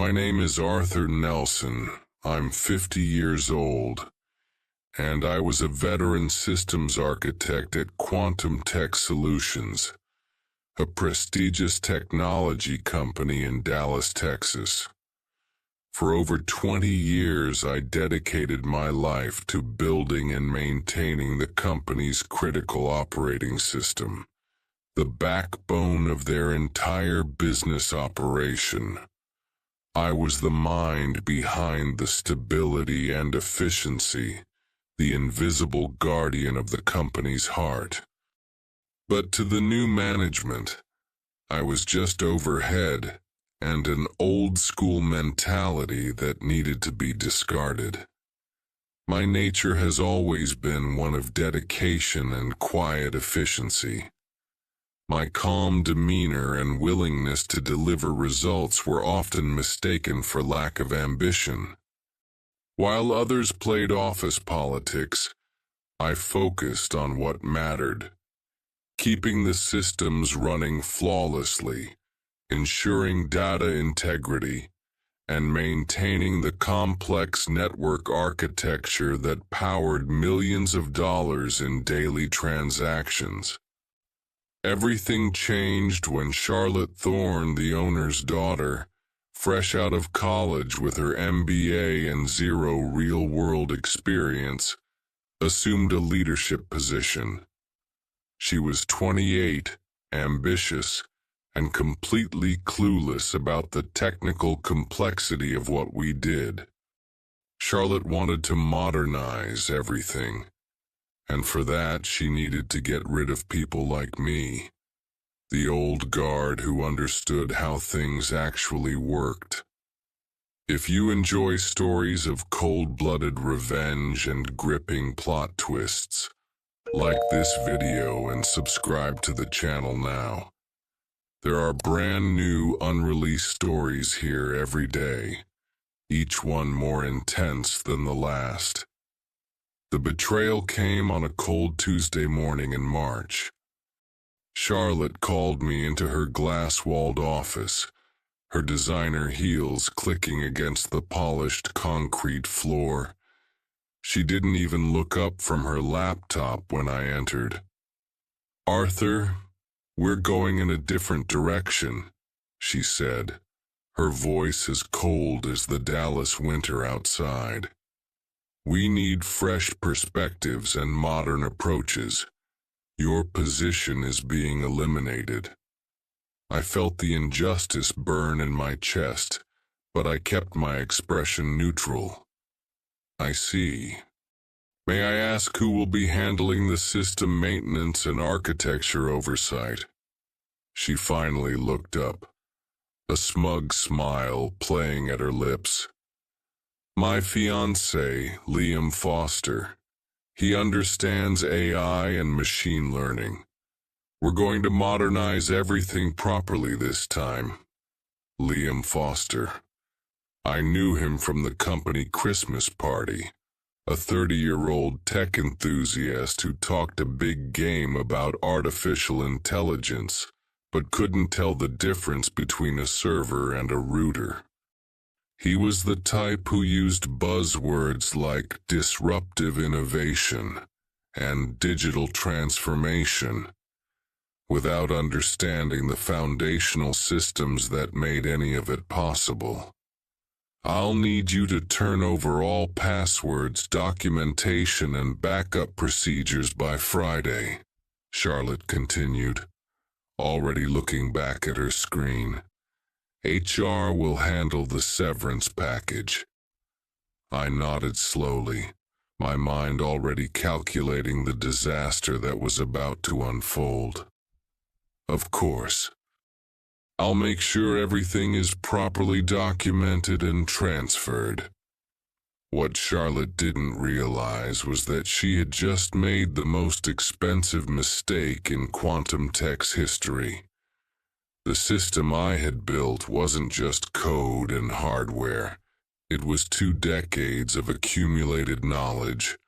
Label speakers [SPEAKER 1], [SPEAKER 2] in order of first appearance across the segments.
[SPEAKER 1] My name is Arthur Nelson. I'm 50 years old, and I was a veteran systems architect at Quantum Tech Solutions, a prestigious technology company in Dallas, Texas. For over 20 years, I dedicated my life to building and maintaining the company's critical operating system, the backbone of their entire business operation. I was the mind behind the stability and efficiency, the invisible guardian of the company's heart. But to the new management, I was just overhead and an old-school mentality that needed to be discarded. My nature has always been one of dedication and quiet efficiency. My calm demeanor and willingness to deliver results were often mistaken for lack of ambition. While others played office politics, I focused on what mattered: keeping the systems running flawlessly, ensuring data integrity, and maintaining the complex network architecture that powered millions of dollars in daily transactions. Everything changed when Charlotte Thorne, the owner's daughter, fresh out of college with her MBA and zero real-world experience, assumed a leadership position. She was 28, ambitious, and completely clueless about the technical complexity of what we did. Charlotte wanted to modernize everything, and for that she needed to get rid of people like me, the old guard who understood how things actually worked. If you enjoy stories of cold-blooded revenge and gripping plot twists, like this video and subscribe to the channel now. There are brand new unreleased stories here every day, each one more intense than the last. The betrayal came on a cold Tuesday morning in March. Charlotte called me into her glass-walled office, her designer heels clicking against the polished concrete floor. She didn't even look up from her laptop when I entered. "Arthur, we're going in a different direction," she said, her voice as cold as the Dallas winter outside. "We need fresh perspectives and modern approaches. Your position is being eliminated." I felt the injustice burn in my chest, but I kept my expression neutral. "I see. May I ask who will be handling the system maintenance and architecture oversight?" She finally looked up, a smug smile playing at her lips. "My fiancé, Liam Foster. He understands AI and machine learning. We're going to modernize everything properly this time." Liam Foster. I knew him from the company Christmas party, a 30-year-old tech enthusiast who talked a big game about artificial intelligence, but couldn't tell the difference between a server and a router. He was the type who used buzzwords like disruptive innovation and digital transformation, without understanding the foundational systems that made any of it possible. "I'll need you to turn over all passwords, documentation, and backup procedures by Friday," Charlotte continued, already looking back at her screen. "HR will handle the severance package." I nodded slowly, my mind already calculating the disaster that was about to unfold. "Of course. I'll make sure everything is properly documented and transferred." What Charlotte didn't realize was that she had just made the most expensive mistake in Quantum Tech's history. The system I had built wasn't just code and hardware. It was 2 decades of accumulated knowledge,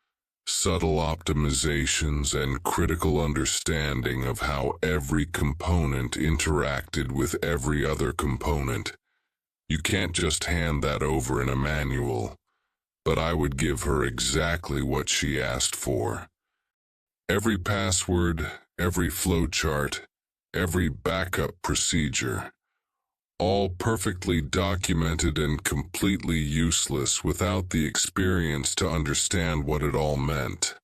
[SPEAKER 1] subtle optimizations, and critical understanding of how every component interacted with every other component. You can't just hand that over in a manual, but I would give her exactly what she asked for. Every password, every flowchart, every backup procedure, all perfectly documented and completely useless without the experience to understand what it all meant.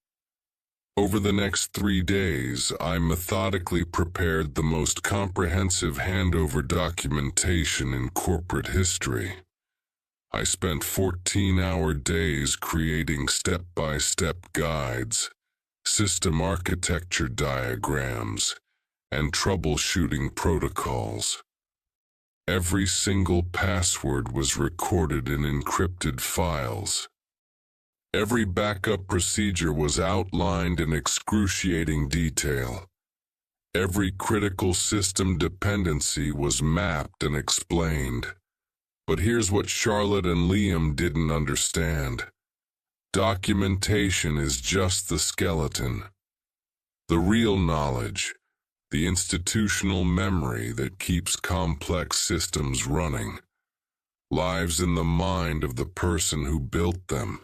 [SPEAKER 1] Over the next 3 days, I methodically prepared the most comprehensive handover documentation in corporate history. I spent 14-hour days creating step-by-step guides, system architecture diagrams, and troubleshooting protocols. Every single password was recorded in encrypted files. Every backup procedure was outlined in excruciating detail. Every critical system dependency was mapped and explained. But here's what Charlotte and Liam didn't understand. Documentation is just the skeleton. The real knowledge, the institutional memory that keeps complex systems running, lives in the mind of the person who built them.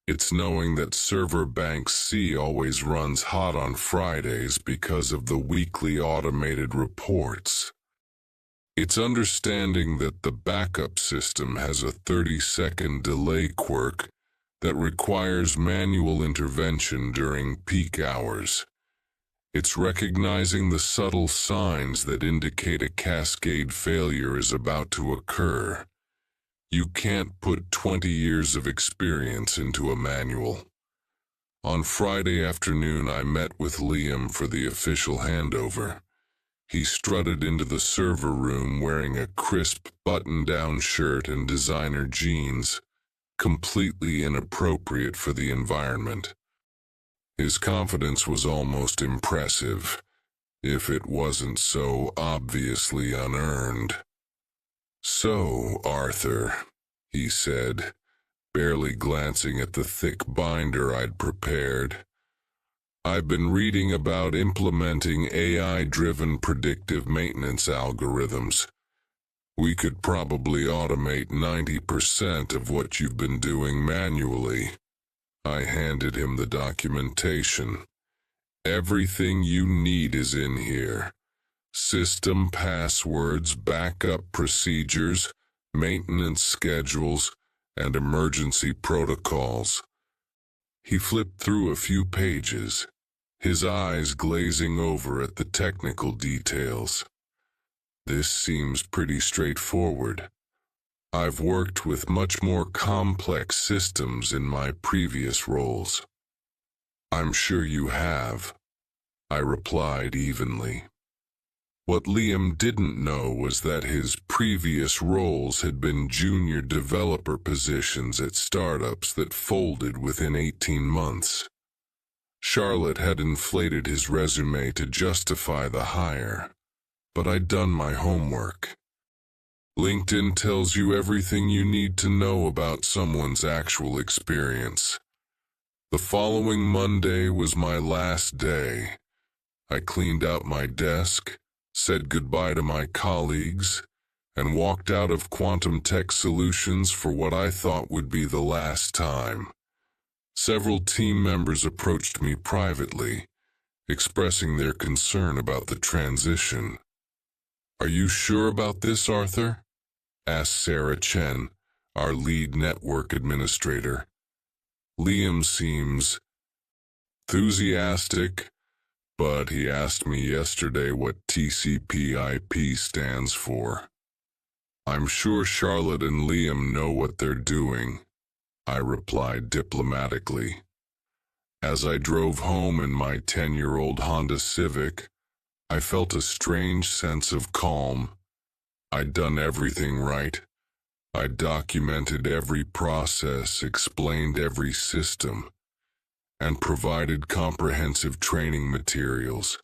[SPEAKER 1] It's knowing that server bank C always runs hot on Fridays because of the weekly automated reports. It's understanding that the backup system has a 30-second delay quirk that requires manual intervention during peak hours. It's recognizing the subtle signs that indicate a cascade failure is about to occur. You can't put 20 years of experience into a manual. On Friday afternoon, I met with Liam for the official handover. He strutted into the server room wearing a crisp button-down shirt and designer jeans, completely inappropriate for the environment. His confidence was almost impressive, if it wasn't so obviously unearned. "So, Arthur," he said, barely glancing at the thick binder I'd prepared, "I've been reading about implementing AI-driven predictive maintenance algorithms. We could probably automate 90% of what you've been doing manually." I handed him the documentation. "Everything you need is in here. System passwords, backup procedures, maintenance schedules, and emergency protocols." He flipped through a few pages, his eyes glazing over at the technical details. "This seems pretty straightforward. I've worked with much more complex systems in my previous roles." "I'm sure you have," I replied evenly. What Liam didn't know was that his previous roles had been junior developer positions at startups that folded within 18 months. Charlotte had inflated his resume to justify the hire, but I'd done my homework. LinkedIn tells you everything you need to know about someone's actual experience. The following Monday was my last day. I cleaned out my desk, said goodbye to my colleagues, and walked out of Quantum Tech Solutions for what I thought would be the last time. Several team members approached me privately, expressing their concern about the transition. "Are you sure about this, Arthur?" asked Sarah Chen, our lead network administrator. "Liam seems enthusiastic, but he asked me yesterday what TCP/IP stands for." "I'm sure Charlotte and Liam know what they're doing," I replied diplomatically. As I drove home in my 10-year-old Honda Civic, I felt a strange sense of calm. I'd done everything right. I documented every process, explained every system, and provided comprehensive training materials.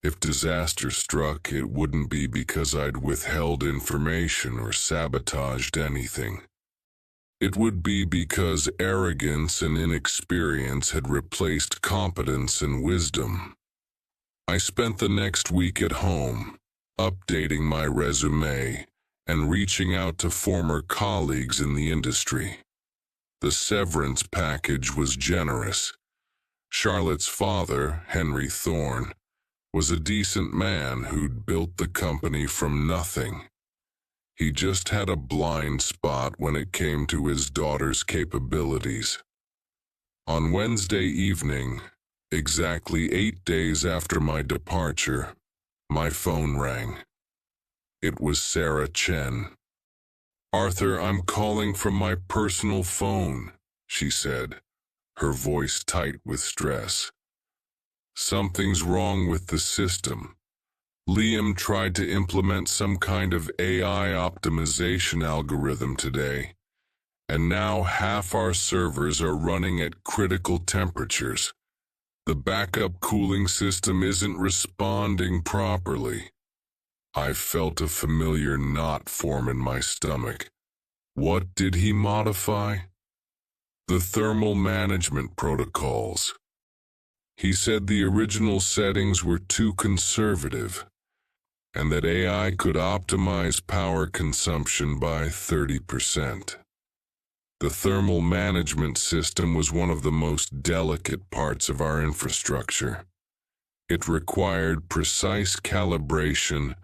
[SPEAKER 1] If disaster struck, it wouldn't be because I'd withheld information or sabotaged anything. It would be because arrogance and inexperience had replaced competence and wisdom. I spent the next week at home, updating my resume, and reaching out to former colleagues in the industry. The severance package was generous. Charlotte's father, Henry Thorne, was a decent man who'd built the company from nothing. He just had a blind spot when it came to his daughter's capabilities. On Wednesday evening, exactly 8 days after my departure, my phone rang. It was Sarah Chen. "Arthur, I'm calling from my personal phone," she said, her voice tight with stress. "Something's wrong with the system. Liam tried to implement some kind of AI optimization algorithm today, and now half our servers are running at critical temperatures. The backup cooling system isn't responding properly." I felt a familiar knot form in my stomach. What did he modify? The thermal management protocols. He said the original settings were too conservative, and that AI could optimize power consumption by 30%. The thermal management system was one of the most delicate parts of our infrastructure. It required precise calibration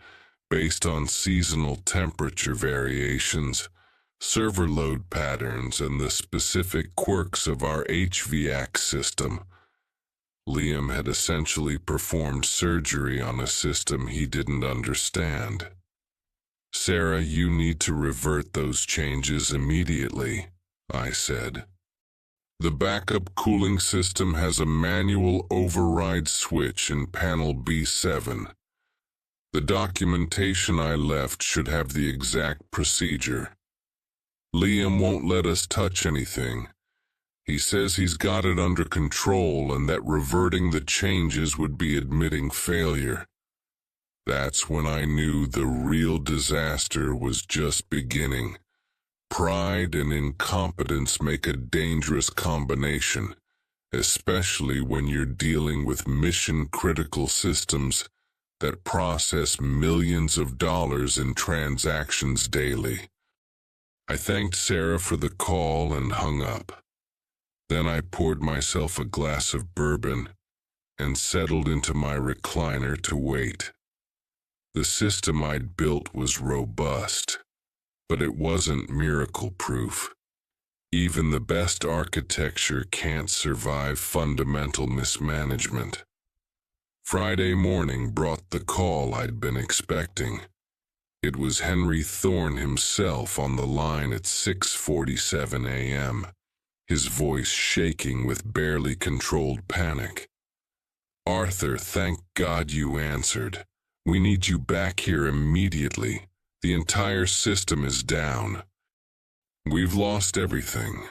[SPEAKER 1] based on seasonal temperature variations, server load patterns, and the specific quirks of our HVAC system. Liam had essentially performed surgery on a system he didn't understand. "Sarah, you need to revert those changes immediately," I said. "The backup cooling system has a manual override switch in panel B7. The documentation I left should have the exact procedure. Liam won't let us touch anything. He says he's got it under control and that reverting the changes would be admitting failure." That's when I knew the real disaster was just beginning. Pride and incompetence make a dangerous combination, especially when you're dealing with mission-critical systems that process millions of dollars in transactions daily. I thanked Sarah for the call and hung up. Then I poured myself a glass of bourbon and settled into my recliner to wait. The system I'd built was robust, but it wasn't miracle-proof. Even the best architecture can't survive fundamental mismanagement. Friday morning brought the call I'd been expecting. It was Henry Thorne himself on the line at 6:47 a.m., his voice shaking with barely controlled panic. "Arthur, thank God you answered. We need you back here immediately. The entire system is down. We've lost everything.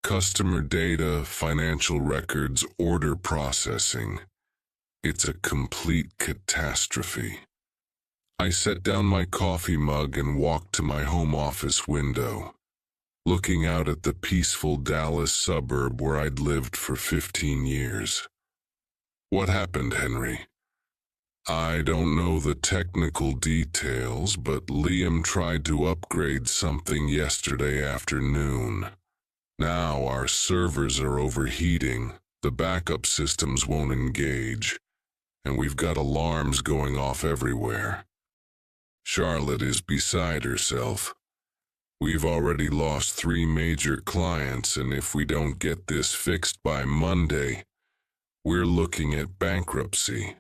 [SPEAKER 1] Customer data, financial records, order processing. It's a complete catastrophe." I set down my coffee mug and walked to my home office window, looking out at the peaceful Dallas suburb where I'd lived for 15 years. "What happened, Henry?" "I don't know the technical details, but Liam tried to upgrade something yesterday afternoon. Now our servers are overheating, the backup systems won't engage, and we've got alarms going off everywhere. Charlotte is beside herself. We've already lost 3 major clients, and if we don't get this fixed by Monday, we're looking at bankruptcy."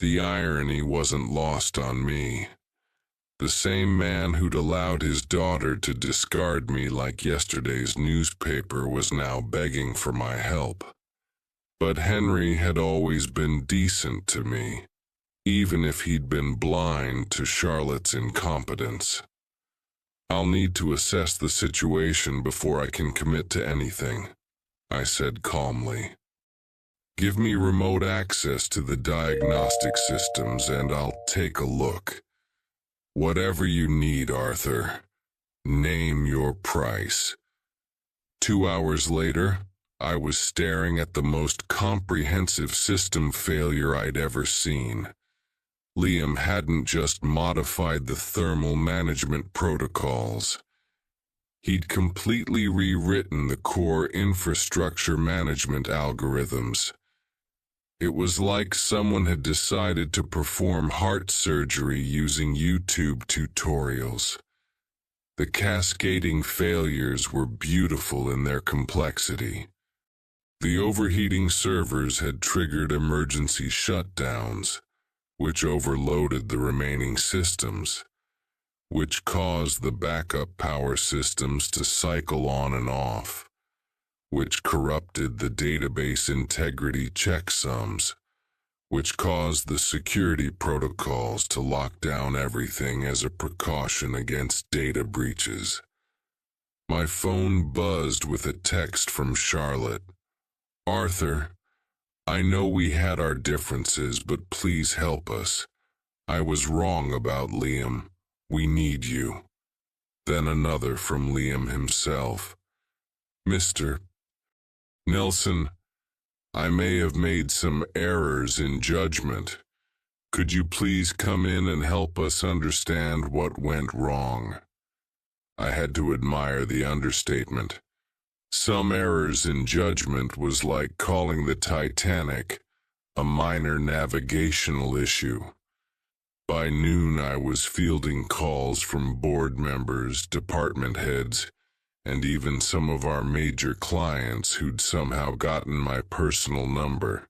[SPEAKER 1] The irony wasn't lost on me. The same man who'd allowed his daughter to discard me like yesterday's newspaper was now begging for my help. But Henry had always been decent to me, even if he'd been blind to Charlotte's incompetence. "I'll need to assess the situation before I can commit to anything," I said calmly. "Give me remote access to the diagnostic systems and I'll take a look. Whatever you need, Arthur. Name your price." 2 hours later, I was staring at the most comprehensive system failure I'd ever seen. Liam hadn't just modified the thermal management protocols. He'd completely rewritten the core infrastructure management algorithms. It was like someone had decided to perform heart surgery using YouTube tutorials. The cascading failures were beautiful in their complexity. The overheating servers had triggered emergency shutdowns, which overloaded the remaining systems, which caused the backup power systems to cycle on and off, which corrupted the database integrity checksums, which caused the security protocols to lock down everything as a precaution against data breaches. My phone buzzed with a text from Charlotte. "Arthur, I know we had our differences, but please help us. I was wrong about Liam. We need you." Then another from Liam himself. "Mr. Nelson, I may have made some errors in judgment. Could you please come in and help us understand what went wrong?" I had to admire the understatement. Some errors in judgment was like calling the Titanic a minor navigational issue. By noon, I was fielding calls from board members, department heads, and even some of our major clients who'd somehow gotten my personal number.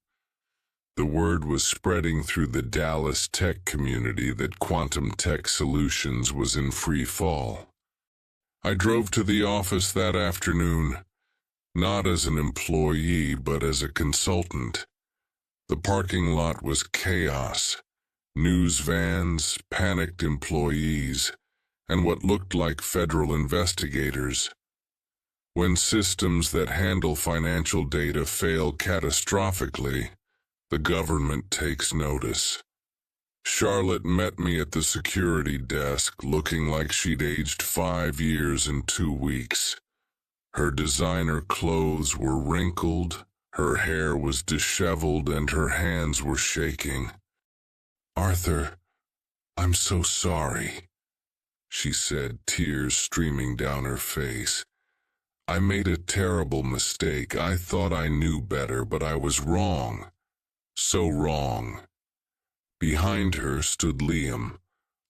[SPEAKER 1] The word was spreading through the Dallas tech community that Quantum Tech Solutions was in free fall. I drove to the office that afternoon, not as an employee but as a consultant. The parking lot was chaos. News vans, panicked employees, and what looked like federal investigators. When systems that handle financial data fail catastrophically, the government takes notice. Charlotte met me at the security desk looking like she'd aged 5 years in 2 weeks. Her designer clothes were wrinkled, her hair was disheveled, and her hands were shaking. "Arthur, I'm so sorry," she said, tears streaming down her face. "I made a terrible mistake. I thought I knew better, but I was wrong. So wrong." Behind her stood Liam,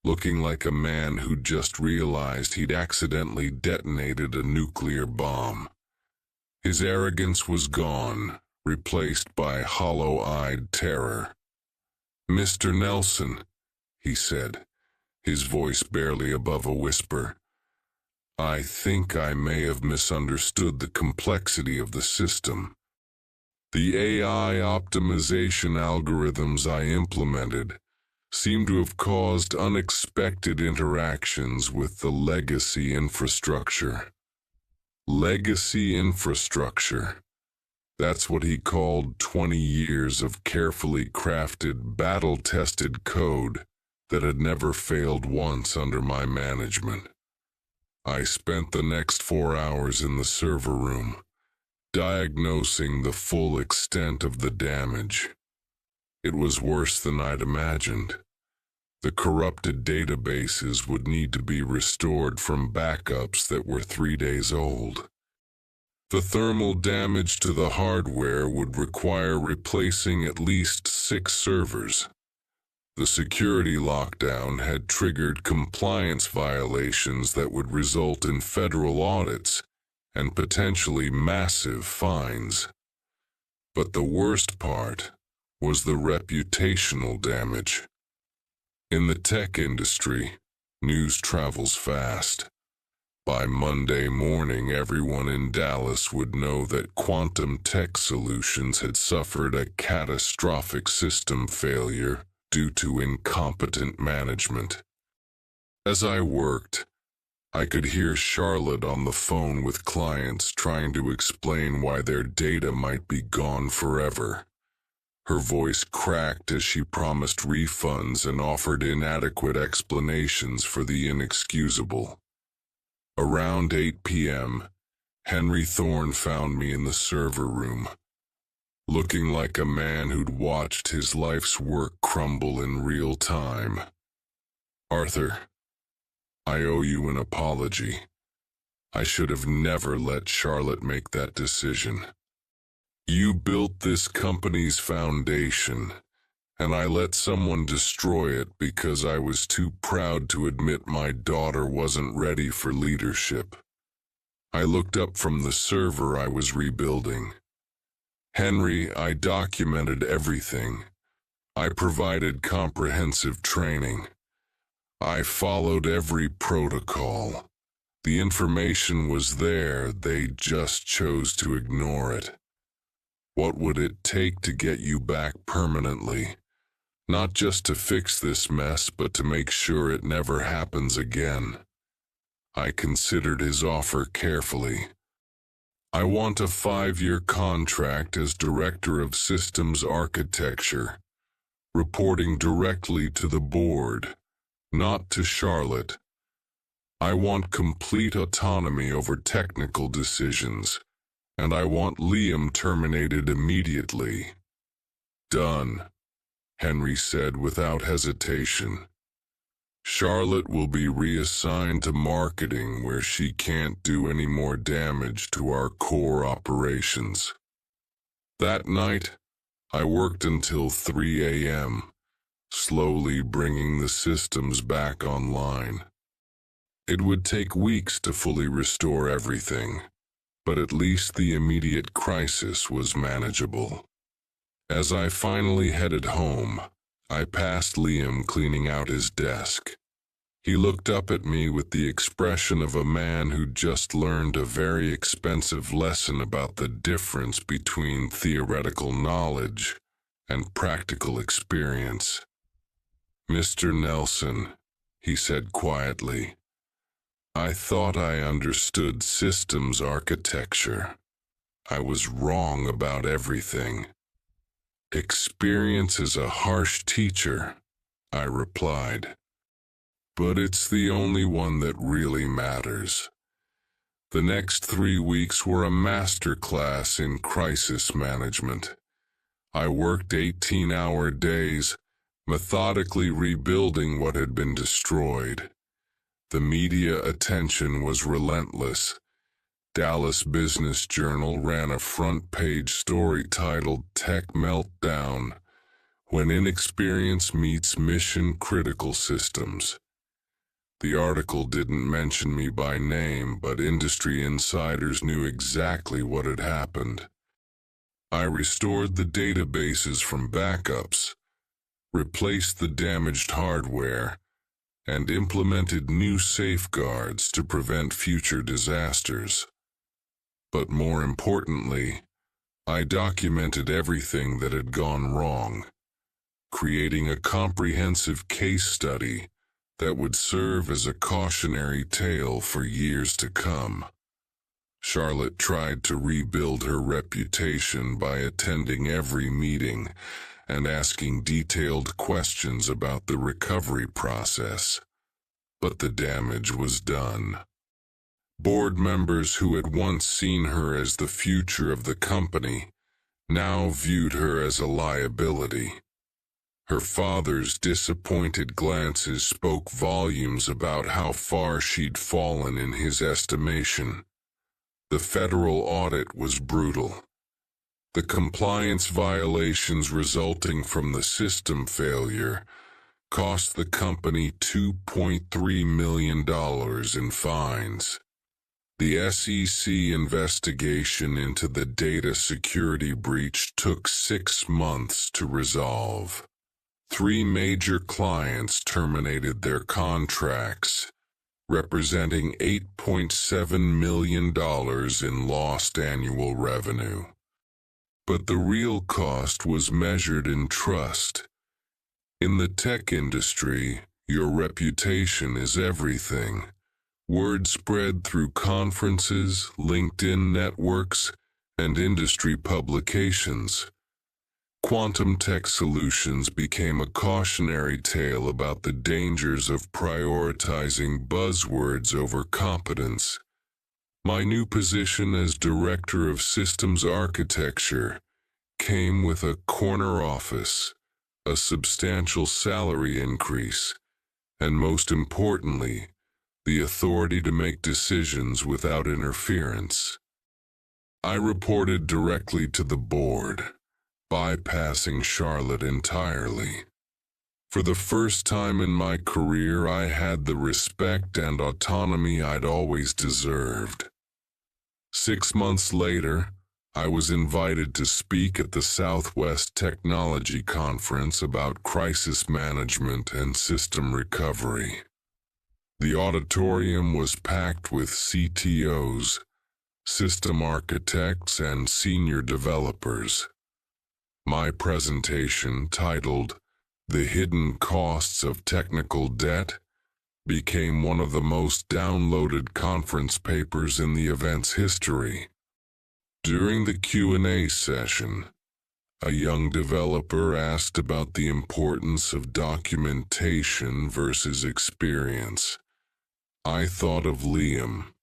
[SPEAKER 1] looking like a man who'd just realized he'd accidentally detonated a nuclear bomb. His arrogance was gone, replaced by hollow-eyed terror. "Mr. Nelson," he said, his voice barely above a whisper, "I think I may have misunderstood the complexity of the system. The AI optimization algorithms I implemented seem to have caused unexpected interactions with the legacy infrastructure." Legacy infrastructure. That's what he called 20 years of carefully crafted, battle-tested code that had never failed once under my management. I spent the next 4 hours in the server room, diagnosing the full extent of the damage. It was worse than I'd imagined. The corrupted databases would need to be restored from backups that were 3 days old. The thermal damage to the hardware would require replacing at least 6 servers. The security lockdown had triggered compliance violations that would result in federal audits and potentially massive fines. But the worst part was the reputational damage. In the tech industry, news travels fast. By Monday morning, everyone in Dallas would know that Quantum Tech Solutions had suffered a catastrophic system failure due to incompetent management. As I worked, I could hear Charlotte on the phone with clients trying to explain why their data might be gone forever. Her voice cracked as she promised refunds and offered inadequate explanations for the inexcusable. Around 8 p.m., Henry Thorne found me in the server room. looking like a man who'd watched his life's work crumble in real time. "Arthur, I owe you an apology. I should have never let Charlotte make that decision. You built this company's foundation, and I let someone destroy it because I was too proud to admit my daughter wasn't ready for leadership. I looked up from the server I was rebuilding. Henry, I documented everything. I provided comprehensive training. I followed every protocol. The information was there, they just chose to ignore it. What would it take to get you back permanently? Not just to fix this mess, but to make sure it never happens again." I considered his offer carefully. "I want a 5-year contract as Director of Systems Architecture, reporting directly to the board, not to Charlotte. I want complete autonomy over technical decisions, and I want Liam terminated immediately." "Done," Henry said without hesitation. "Charlotte will be reassigned to marketing, where she can't do any more damage to our core operations." That night, I worked until 3 a.m., slowly bringing the systems back online. It would take weeks to fully restore everything, but at least the immediate crisis was manageable. As I finally headed home, I passed Liam cleaning out his desk. He looked up at me with the expression of a man who'd just learned a very expensive lesson about the difference between theoretical knowledge and practical experience. "Mr. Nelson," he said quietly, "I thought I understood systems architecture. I was wrong about everything." "Experience is a harsh teacher," I replied, "but it's the only one that really matters." The next 3 weeks were a master class in crisis management. I worked 18-hour days, methodically rebuilding what had been destroyed. The media attention was relentless. Dallas Business Journal ran a front-page story titled "Tech Meltdown: When Inexperience Meets Mission-Critical Systems." The article didn't mention me by name, but industry insiders knew exactly what had happened. I restored the databases from backups, replaced the damaged hardware, and implemented new safeguards to prevent future disasters. But more importantly, I documented everything that had gone wrong, creating a comprehensive case study that would serve as a cautionary tale for years to come. Charlotte tried to rebuild her reputation by attending every meeting and asking detailed questions about the recovery process. But the damage was done. Board members who had once seen her as the future of the company now viewed her as a liability. Her father's disappointed glances spoke volumes about how far she'd fallen in his estimation. The federal audit was brutal. The compliance violations resulting from the system failure cost the company $2.3 million in fines. The SEC investigation into the data security breach took 6 months to resolve. 3 major clients terminated their contracts, representing $8.7 million in lost annual revenue. But the real cost was measured in trust. In the tech industry, your reputation is everything. Word spread through conferences, LinkedIn networks, and industry publications. Quantum Tech Solutions became a cautionary tale about the dangers of prioritizing buzzwords over competence. My new position as Director of Systems Architecture came with a corner office, a substantial salary increase, and most importantly, the authority to make decisions without interference. I reported directly to the board, bypassing Charlotte entirely. For the first time in my career, I had the respect and autonomy I'd always deserved. 6 months later, I was invited to speak at the Southwest Technology Conference about crisis management and system recovery. The auditorium was packed with CTOs, system architects, and senior developers. My presentation, titled "The Hidden Costs of Technical Debt," became one of the most downloaded conference papers in the event's history. During the Q&A session, a young developer asked about the importance of documentation versus experience. I thought of Liam,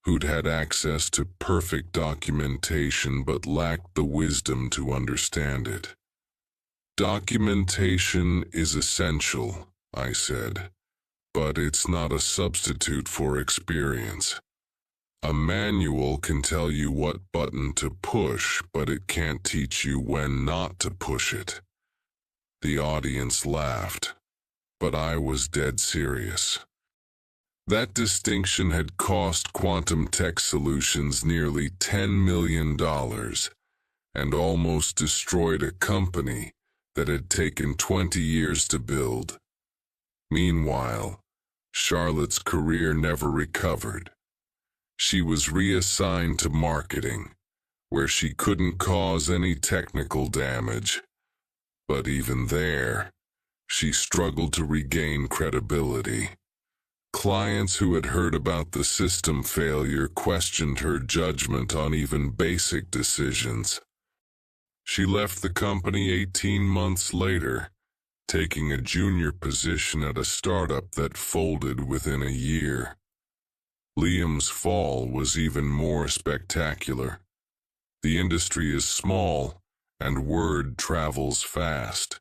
[SPEAKER 1] who'd had access to perfect documentation but lacked the wisdom to understand it. Documentation is essential, I said, but it's not a substitute for experience. A manual can tell you what button to push, but it can't teach you when not to push it. The audience laughed, but I was dead serious. That distinction had cost Quantum Tech Solutions nearly $10 million and almost destroyed a company that had taken 20 years to build. Meanwhile, Charlotte's career never recovered. She was reassigned to marketing, where she couldn't cause any technical damage. But even there, she struggled to regain credibility. Clients who had heard about the system failure questioned her judgment on even basic decisions. She left the company 18 months later, taking a junior position at a startup that folded within a year. Liam's fall was even more spectacular. The industry is small, and word travels fast.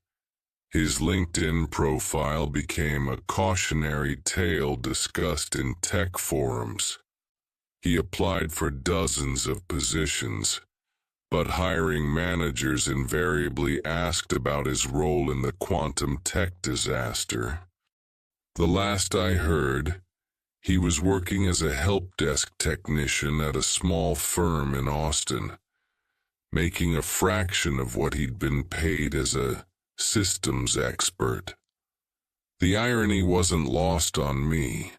[SPEAKER 1] His LinkedIn profile became a cautionary tale discussed in tech forums. He applied for dozens of positions, but hiring managers invariably asked about his role in the quantum tech disaster. The last I heard, he was working as a help desk technician at a small firm in Austin, making a fraction of what he'd been paid as a systems expert. The irony wasn't lost on me.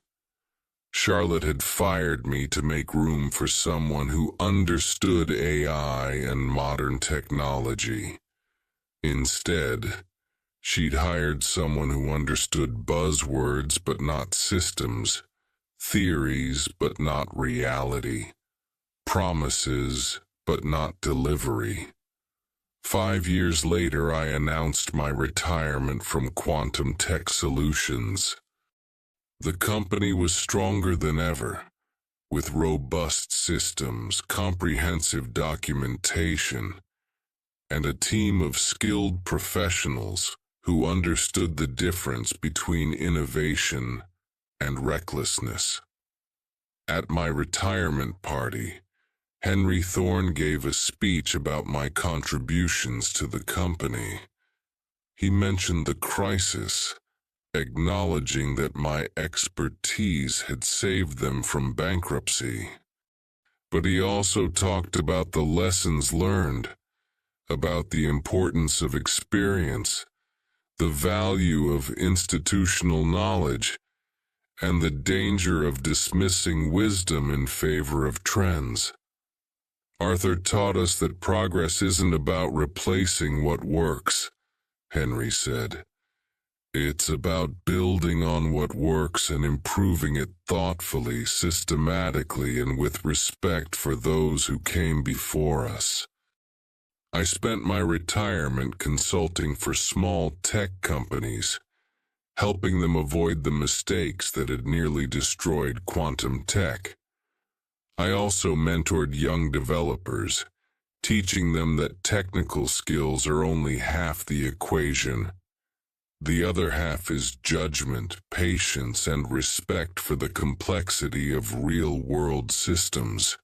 [SPEAKER 1] Charlotte had fired me to make room for someone who understood AI and modern technology. Instead, she'd hired someone who understood buzzwords but not systems, theories but not reality, promises but not delivery. 5 years later, I announced my retirement from Quantum Tech Solutions. The company was stronger than ever, with robust systems, comprehensive documentation, and a team of skilled professionals who understood the difference between innovation and recklessness. At my retirement party, Henry Thorne gave a speech about my contributions to the company. He mentioned the crisis, acknowledging that my expertise had saved them from bankruptcy. But he also talked about the lessons learned, about the importance of experience, the value of institutional knowledge, and the danger of dismissing wisdom in favor of trends. Arthur taught us that progress isn't about replacing what works, Henry said. It's about building on what works and improving it thoughtfully, systematically, and with respect for those who came before us. I spent my retirement consulting for small tech companies, helping them avoid the mistakes that had nearly destroyed quantum tech. I also mentored young developers, teaching them that technical skills are only half the equation. The other half is judgment, patience, and respect for the complexity of real-world systems.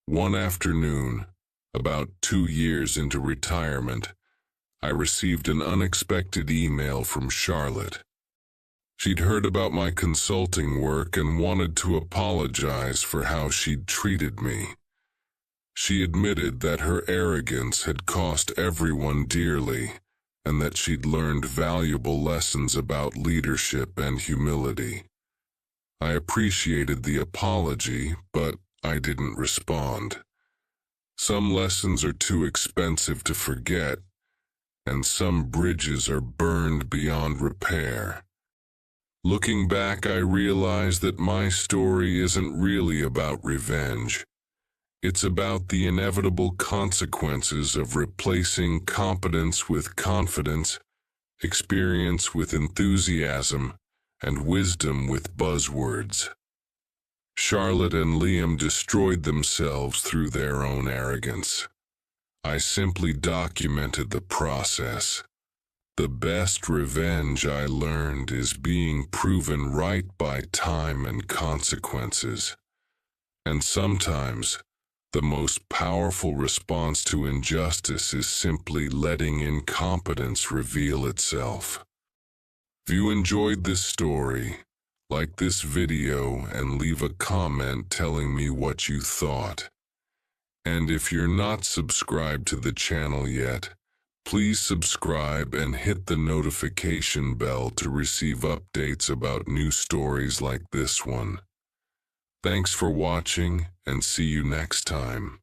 [SPEAKER 1] One afternoon, about 2 years into retirement, I received an unexpected email from Charlotte. She'd heard about my consulting work and wanted to apologize for how she'd treated me. She admitted that her arrogance had cost everyone dearly, and that she'd learned valuable lessons about leadership and humility. I appreciated the apology, but I didn't respond. Some lessons are too expensive to forget, and some bridges are burned beyond repair. Looking back, I realized that my story isn't really about revenge. It's about the inevitable consequences of replacing competence with confidence, experience with enthusiasm, and wisdom with buzzwords. Charlotte and Liam destroyed themselves through their own arrogance. I simply documented the process. The best revenge, I learned, is being proven right by time and consequences. And sometimes, the most powerful response to injustice is simply letting incompetence reveal itself. If you enjoyed this story, like this video and leave a comment telling me what you thought. And if you're not subscribed to the channel yet, please subscribe and hit the notification bell to receive updates about new stories like this one. Thanks for watching, and see you next time.